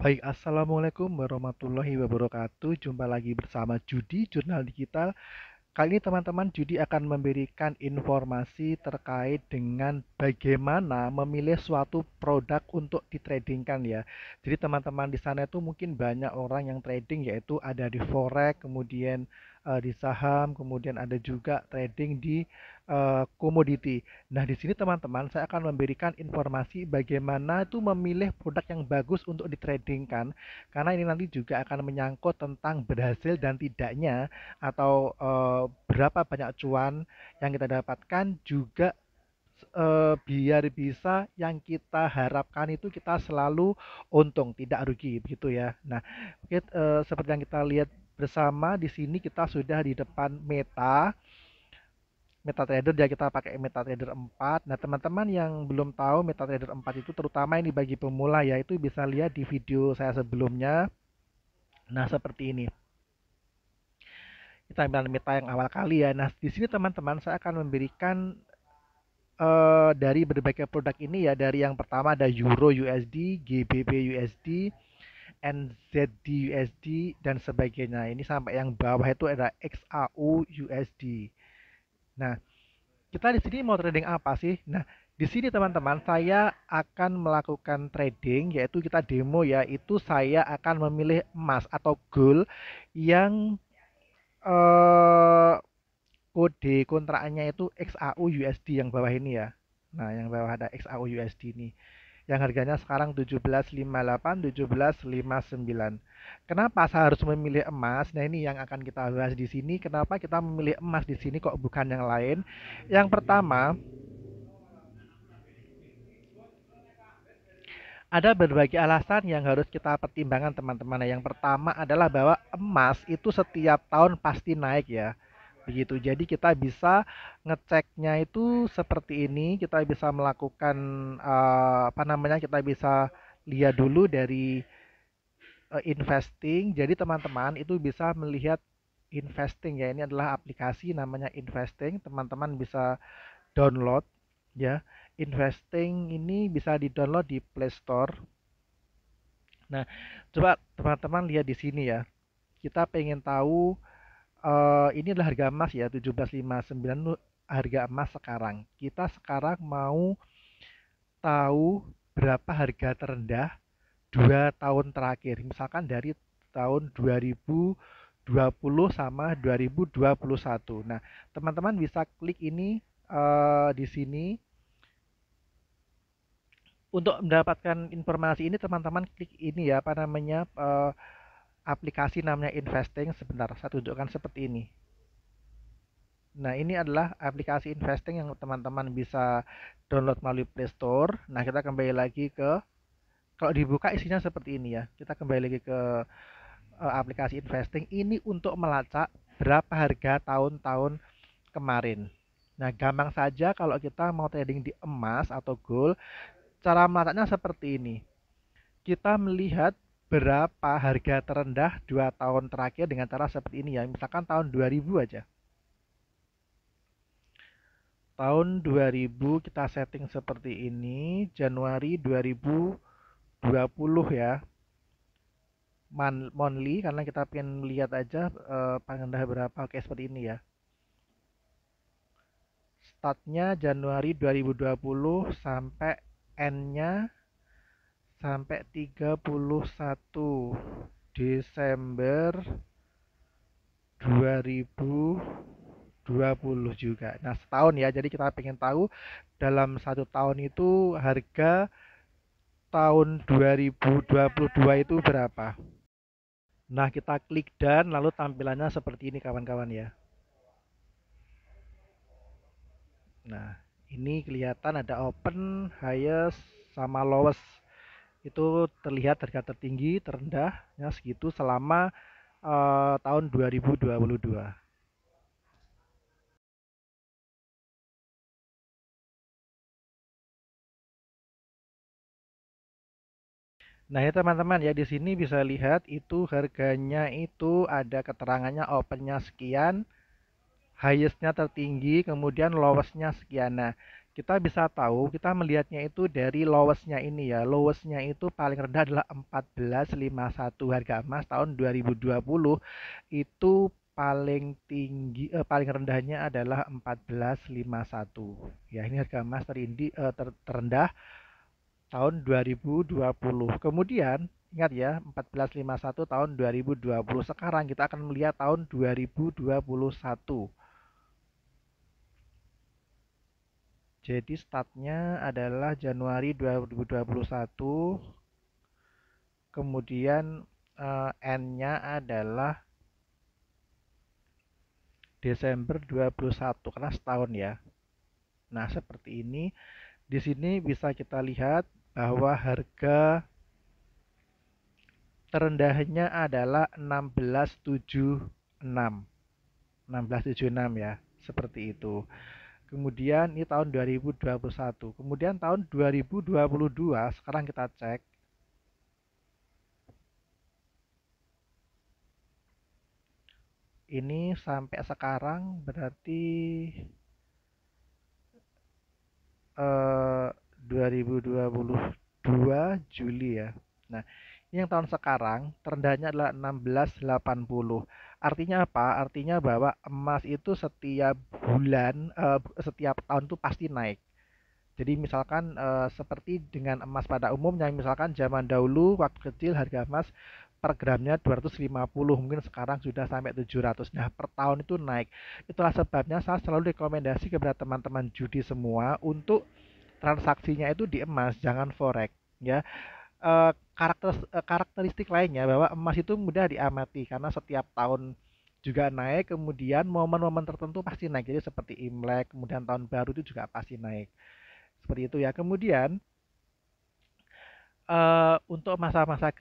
Baik, Assalamualaikum warahmatullahi wabarakatuh. Jumpa lagi bersama Judi, Jurnal Digital. Kali ini teman-teman Judi akan memberikan informasi terkait dengan bagaimana memilih suatu produk untuk ditradingkan ya. Jadi teman-teman di sana itu mungkin banyak orang yang trading yaitu ada di forex, kemudian di saham, kemudian ada juga trading di komoditi. Nah, di sini teman-teman saya akan memberikan informasi bagaimana itu memilih produk yang bagus untuk ditradingkan karena ini nanti juga akan menyangkut tentang berhasil dan tidaknya atau berapa banyak cuan yang kita dapatkan juga biar bisa yang kita harapkan itu kita selalu untung, tidak rugi begitu ya. Nah, oke, seperti yang kita lihat bersama di sini kita sudah di depan MetaTrader ya, kita pakai MetaTrader 4. Nah, teman-teman yang belum tahu MetaTrader 4 itu terutama ini bagi pemula ya, itu bisa lihat di video saya sebelumnya. Nah, seperti ini. Kita ambil meta yang awal kali ya. Nah, di sini teman-teman saya akan memberikan dari berbagai produk ini ya, dari yang pertama ada Euro USD, GBP USD, NZD USD dan sebagainya. Ini sampai yang bawah itu ada XAU USD. Nah, kita di sini mau trading apa sih? Nah, di sini teman-teman saya akan melakukan trading yaitu kita demo ya, itu saya akan memilih emas atau gold yang eh kode kontraknya itu XAU USD yang bawah ini ya. Nah, yang bawah ada XAU USD ini. Yang harganya sekarang 17.58, 17.59. Kenapa saya harus memilih emas? Nah, ini yang akan kita bahas di sini. Kenapa kita memilih emas di sini kok bukan yang lain? Yang pertama, ada berbagai alasan yang harus kita pertimbangkan teman-teman. Yang pertama adalah bahwa emas itu setiap tahun pasti naik ya. Begitu. Jadi kita bisa ngeceknya itu seperti ini. Kita bisa melakukan apa namanya? Kita bisa lihat dulu dari investing. Jadi teman-teman itu bisa melihat investing ya. Ini adalah aplikasi namanya investing. Teman-teman bisa download ya. Investing ini bisa di-download di Play Store. Nah, coba teman-teman lihat di sini ya. Kita pengen tahu ini adalah harga emas ya 17.59 harga emas sekarang. Kita sekarang mau tahu berapa harga terendah 2 tahun terakhir. Misalkan dari tahun 2020 sama 2021. Nah, teman-teman bisa klik ini di sini untuk mendapatkan informasi ini teman-teman klik ini ya apa namanya aplikasi namanya Investing. Sebentar, saya tunjukkan seperti ini. Nah, ini adalah aplikasi investing yang teman-teman bisa download melalui Play Store. Nah, kita kembali lagi ke kalau dibuka isinya seperti ini ya. Kita kembali lagi ke aplikasi investing ini untuk melacak berapa harga tahun-tahun kemarin. Nah, gampang saja kalau kita mau trading di emas atau gold, cara melacaknya seperti ini. Kita melihat berapa harga terendah 2 tahun terakhir dengan cara seperti ini ya. Misalkan tahun 2000 aja. Tahun 2000 kita setting seperti ini, Januari 2020 ya. Monthly karena kita pengen lihat aja paling rendah berapa. Oke, seperti ini ya. Startnya Januari 2020 sampai endnya sampai 31 Desember 2020 juga. Nah, setahun ya. Jadi kita pengen tahu dalam 1 tahun itu harga tahun 2022 itu berapa. Nah, kita klik dan lalu tampilannya seperti ini kawan-kawan ya. Nah, ini kelihatan ada open, highest, sama lowest. Itu terlihat harga tertinggi, terendahnya segitu selama tahun 2022. Nah, ya teman-teman ya di sini bisa lihat itu harganya itu ada keterangannya opennya sekian, highestnya tertinggi, kemudian lowestnya sekian. Nah, kita bisa tahu, kita melihatnya itu dari lowestnya ini ya. Lowestnya itu paling rendah adalah 14,51 harga emas tahun 2020. Itu paling tinggi, paling rendahnya adalah 14,51. Ya, ini harga emas terendah tahun 2020. Kemudian ingat ya, 14,51 tahun 2020. Sekarang kita akan melihat tahun 2021. Jadi startnya adalah Januari 2021, kemudian N-nya adalah Desember 21 karena setahun ya. Nah, seperti ini. Di sini bisa kita lihat bahwa harga terendahnya adalah 1676. 1676 ya, seperti itu. Kemudian ini tahun 2021. Kemudian tahun 2022 sekarang kita cek. Ini sampai sekarang berarti 2022 Juli ya. Nah, ini yang tahun sekarang terendahnya adalah 1680. Artinya apa? Artinya bahwa emas itu setiap bulan, setiap tahun itu pasti naik. Jadi misalkan seperti dengan emas pada umumnya, misalkan zaman dahulu waktu kecil harga emas per gramnya 250, mungkin sekarang sudah sampai 700. Nah, per tahun itu naik. Itulah sebabnya saya selalu rekomendasi kepada teman-teman judi semua untuk transaksinya itu di emas, jangan forex ya. Karakteristik lainnya bahwa emas itu mudah diamati karena setiap tahun juga naik, kemudian momen-momen tertentu pasti naik. Jadi seperti Imlek, kemudian tahun baru itu juga pasti naik. Seperti itu ya. Kemudian untuk masa-masa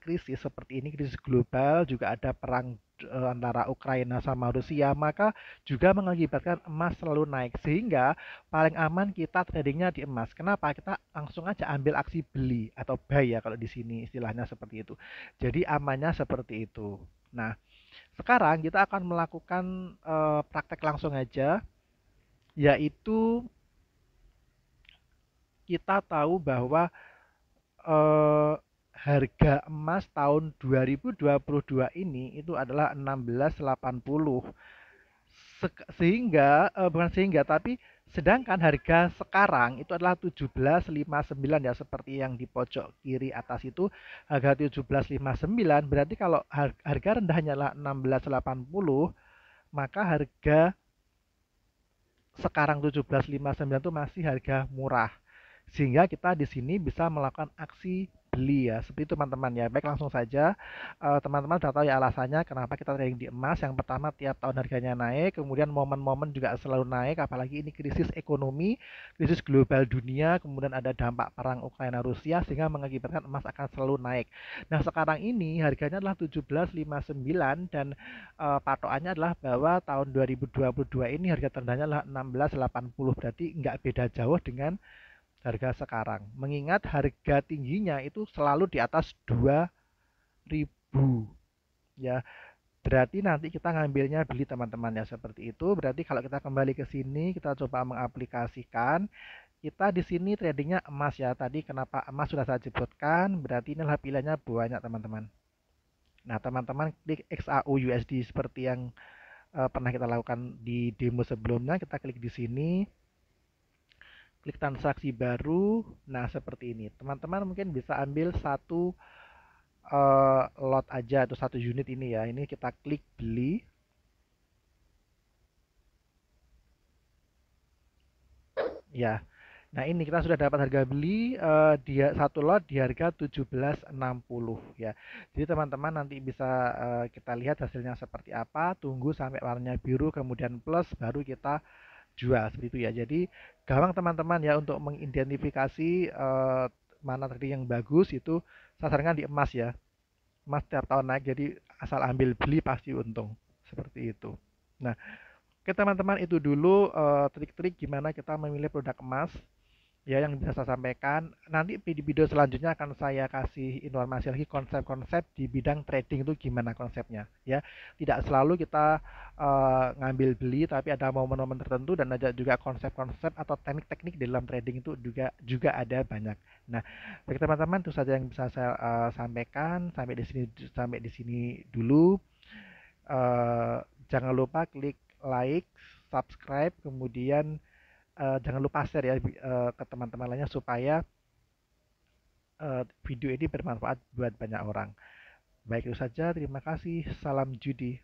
krisis seperti ini, krisis global, juga ada perang antara Ukraina sama Rusia, maka juga mengakibatkan emas selalu naik. Sehingga paling aman kita tradingnya di emas. Kenapa? Kita langsung aja ambil aksi beli atau buy ya kalau di sini istilahnya seperti itu. Jadi amannya seperti itu. Nah, sekarang kita akan melakukan praktek langsung aja, yaitu kita tahu bahwa eh, harga emas tahun 2022 ini itu adalah 1680. Bukan sehingga tapi sedangkan harga sekarang itu adalah 1759 ya, seperti yang di pojok kiri atas itu harga 1759. Berarti kalau harga rendahnya adalah 1680, maka harga sekarang 1759 itu masih harga murah. Sehingga kita di sini bisa melakukan aksi beli ya. Seperti itu teman-teman ya. Baik, langsung saja. Teman-teman sudah tahu ya alasannya kenapa kita trading di emas. Yang pertama, tiap tahun harganya naik, kemudian momen-momen juga selalu naik, apalagi ini krisis ekonomi, krisis global dunia, kemudian ada dampak perang Ukraina Rusia sehingga mengakibatkan emas akan selalu naik. Nah, sekarang ini harganya adalah 1759 dan patokannya adalah bahwa tahun 2022 ini harga terendahnya adalah 1680. Berarti nggak beda jauh dengan harga sekarang. Mengingat harga tingginya itu selalu di atas 2000 ya. Berarti nanti kita ngambilnya beli teman-teman ya, seperti itu. Berarti kalau kita kembali ke sini kita coba mengaplikasikan, kita di sini tradingnya emas ya. Tadi kenapa emas sudah saya sebutkan, berarti inilah pilihannya banyak teman-teman. Nah, teman-teman klik XAU USD seperti yang pernah kita lakukan di demo sebelumnya. Kita klik di sini, klik transaksi baru. Nah, seperti ini. Teman-teman mungkin bisa ambil satu lot aja atau satu unit ini ya. Ini kita klik beli. Ya. Nah, ini kita sudah dapat harga beli dia satu lot di harga 1760 ya. Jadi teman-teman nanti bisa kita lihat hasilnya seperti apa. Tunggu sampai warnanya biru kemudian plus baru kita jual seperti itu ya. Jadi gampang teman-teman ya untuk mengidentifikasi mana tadi yang bagus. Itu sasarannya di emas ya. Emas tiap tahun naik, jadi asal ambil beli pasti untung seperti itu. Nah, oke teman-teman, itu dulu trik-trik gimana kita memilih produk emas. ya yang bisa saya sampaikan. Nanti di video selanjutnya akan saya kasih informasi lagi konsep-konsep di bidang trading itu gimana konsepnya ya. Tidak selalu kita ngambil beli, tapi ada momen-momen tertentu dan ada juga konsep-konsep atau teknik-teknik dalam trading itu juga juga ada banyak. Nah, bagi teman-teman itu saja yang bisa saya sampaikan sampai di sini dulu. Eh, Jangan lupa klik like, subscribe, kemudian jangan lupa share ya ke teman-teman lainnya supaya video ini bermanfaat buat banyak orang. Baik itu saja, terima kasih. Salam judi.